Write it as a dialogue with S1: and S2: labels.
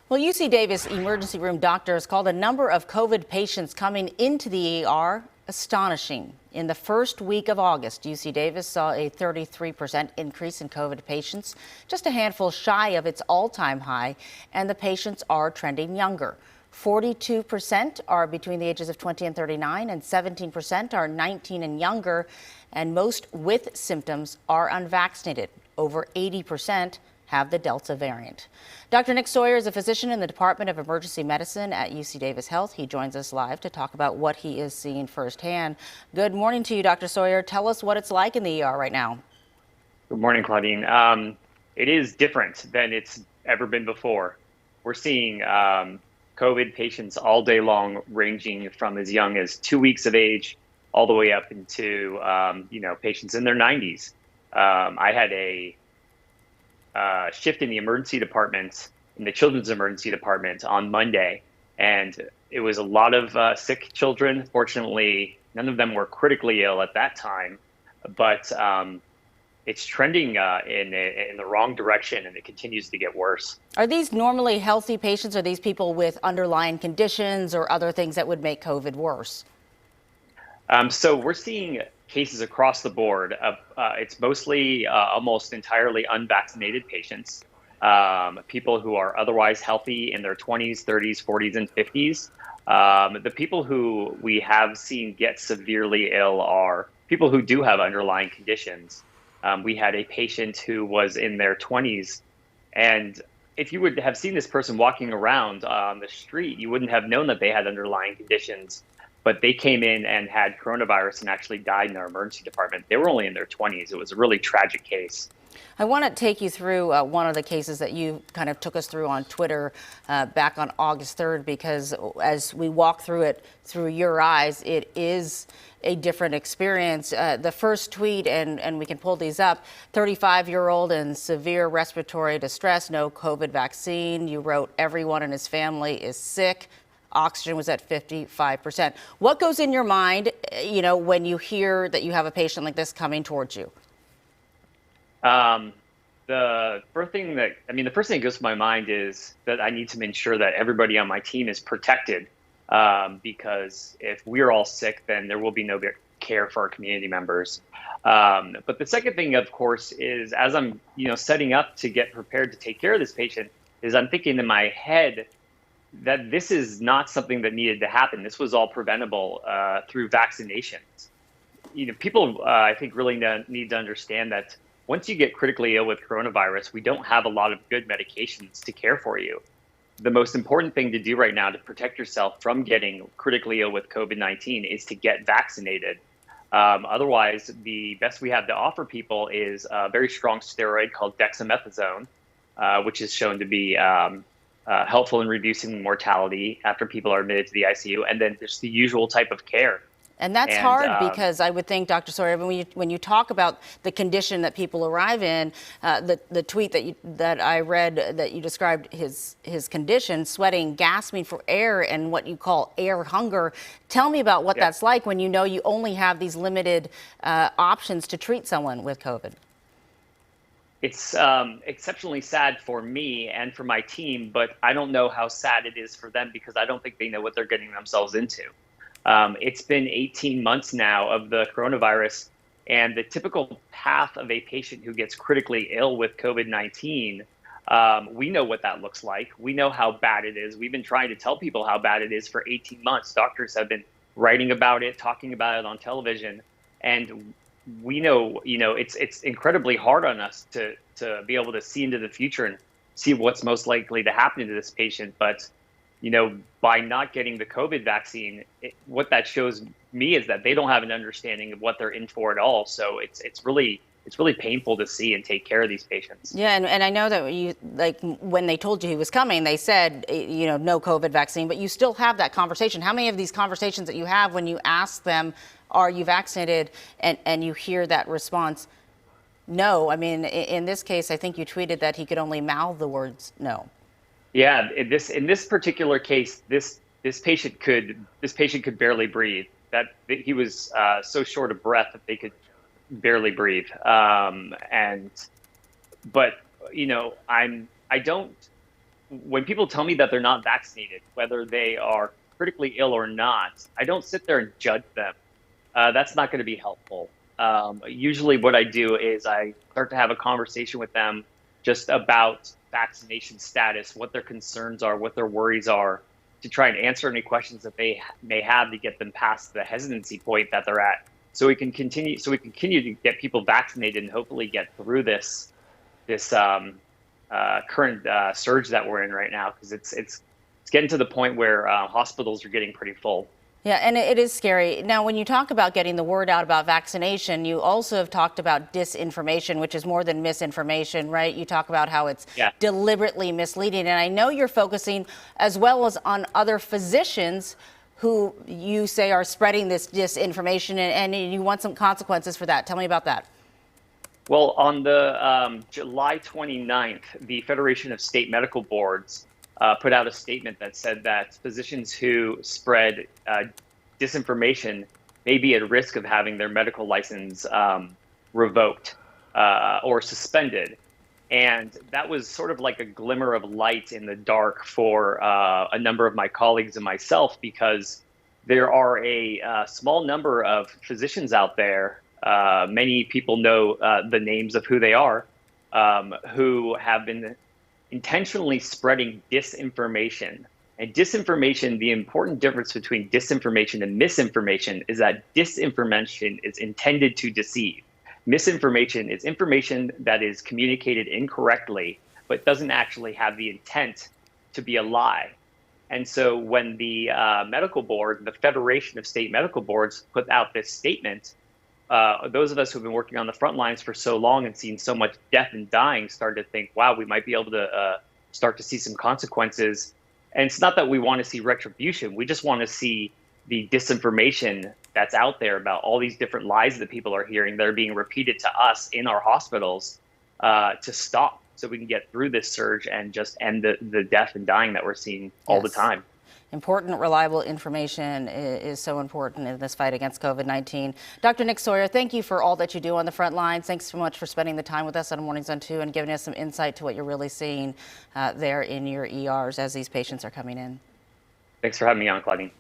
S1: Well, UC Davis emergency room doctors called a number of COVID patients coming into the ER astonishing. In the first week of August, UC Davis saw a 33% increase in COVID patients, just a handful shy of its all-time high, and the patients are trending younger. 42% are between the ages of 20 and 39, and 17% are 19 and younger, and most with symptoms are unvaccinated. Over 80% have the Delta variant. Dr. Nick Sawyer is a physician in the Department of Emergency Medicine at UC Davis Health. He joins us live to talk about what he is seeing firsthand. Good morning to you, Dr. Sawyer. Tell us what it's like in the ER right now.
S2: Good morning, Claudine. It is different than it's ever been before. We're seeing COVID patients all day long, ranging from as young as 2 weeks of age all the way up into patients in their 90s. I had a shift in the emergency department, in the children's emergency department on Monday, and it was a lot of sick children. Fortunately, none of them were critically ill at that time, but it's trending in the wrong direction, and it continues to get worse.
S1: Are these normally healthy patients? Or are these people with underlying conditions or other things that would make COVID worse?
S2: So we're seeing cases across the board. It's mostly almost entirely unvaccinated patients, people who are otherwise healthy in their 20s, 30s, 40s, and 50s. The people who we have seen get severely ill are people who do have underlying conditions. We had a patient who was in their 20s, and if you would have seen this person walking around on the street, you wouldn't have known that they had underlying conditions. But they came in and had coronavirus and actually died in our emergency department. They were only in their 20s. It was a really tragic case.
S1: I want to take you through one of the cases that you kind of took us through on Twitter back on August 3rd, because as we walk through it through your eyes, it is a different experience. The first tweet, and we can pull these up, 35-year-old in severe respiratory distress, no COVID vaccine. You wrote, everyone in his family is sick. Oxygen was at 55%. What goes in your mind, when you hear that you have a patient like this coming towards you?
S2: The first thing that goes to my mind is that I need to ensure that everybody on my team is protected, because if we're all sick, then there will be no care for our community members. But the second thing, of course, is as I'm, setting up to get prepared to take care of this patient, is I'm thinking in my head that this is not something that needed to happen. This was all preventable through vaccinations. People, I think, really need to understand that once you get critically ill with coronavirus, we don't have a lot of good medications to care for you. The most important thing to do right now to protect yourself from getting critically ill with COVID-19 is to get vaccinated. Otherwise, the best we have to offer people is a very strong steroid called dexamethasone, which is shown to be helpful in reducing mortality after people are admitted to the ICU, and then just the usual type of care.
S1: And that's hard because I would think, Dr. Sawyer, when you talk about the condition that people arrive in, the tweet that I read that you described his condition, sweating, gasping for air, and what you call air hunger. Tell me about what that's like when you know you only have these limited options to treat someone with COVID.
S2: It's exceptionally sad for me and for my team, but I don't know how sad it is for them because I don't think they know what they're getting themselves into. It's been 18 months now of the coronavirus, and the typical path of a patient who gets critically ill with COVID-19, we know what that looks like. We know how bad it is. We've been trying to tell people how bad it is for 18 months. Doctors have been writing about it, talking about it on television, and we know, it's incredibly hard on us to be able to see into the future and see what's most likely to happen to this patient. But, by not getting the COVID vaccine, what that shows me is that they don't have an understanding of what they're in for at all. So it's really painful to see and take care of these patients.
S1: Yeah, and I know that when they told you he was coming, they said, no COVID vaccine, but you still have that conversation. How many of these conversations that you have when you ask them, are you vaccinated, and you hear that response, no? I mean, in this case, I think you tweeted that he could only mouth the words no.
S2: Yeah, in this particular case, this patient could barely breathe. That he was so short of breath that they could barely breathe. But I don't when people tell me that they're not vaccinated, whether they are critically ill or not, I don't sit there and judge them. That's not going to be helpful. Usually what I do is I start to have a conversation with them just about vaccination status, what their concerns are, what their worries are, to try and answer any questions that they may have to get them past the hesitancy point that they're at. So we can continue to get people vaccinated and hopefully get through this current surge that we're in right now, because it's getting to the point where hospitals are getting pretty full.
S1: Yeah, and it is scary. Now, when you talk about getting the word out about vaccination, you also have talked about disinformation, which is more than misinformation, right? You talk about how it's deliberately misleading. And I know you're focusing as well as on other physicians who you say are spreading this disinformation, and you want some consequences for that. Tell me about that.
S2: Well, on the July 29th, the Federation of State Medical Boards put out a statement that said that physicians who spread disinformation may be at risk of having their medical license revoked or suspended. And that was sort of like a glimmer of light in the dark for a number of my colleagues and myself, because there are a small number of physicians out there, many people know the names of who they are, who have been intentionally spreading disinformation. And disinformation, the important difference between disinformation and misinformation is that disinformation is intended to deceive. Misinformation is information that is communicated incorrectly, but doesn't actually have the intent to be a lie. And so when the medical board, the Federation of State Medical Boards, put out this statement, those of us who've been working on the front lines for so long and seen so much death and dying started to think, wow, we might be able to start to see some consequences. And it's not that we want to see retribution. We just want to see the disinformation that's out there about all these different lies that people are hearing that are being repeated to us in our hospitals to stop, so we can get through this surge and just end the death and dying that we're seeing all the time.
S1: Important, reliable information is so important in this fight against COVID-19. Dr. Nick Sawyer, thank you for all that you do on the front lines. Thanks so much for spending the time with us on Mornings on 2 and giving us some insight to what you're really seeing there in your ERs as these patients are coming in.
S2: Thanks for having me on, Claudine.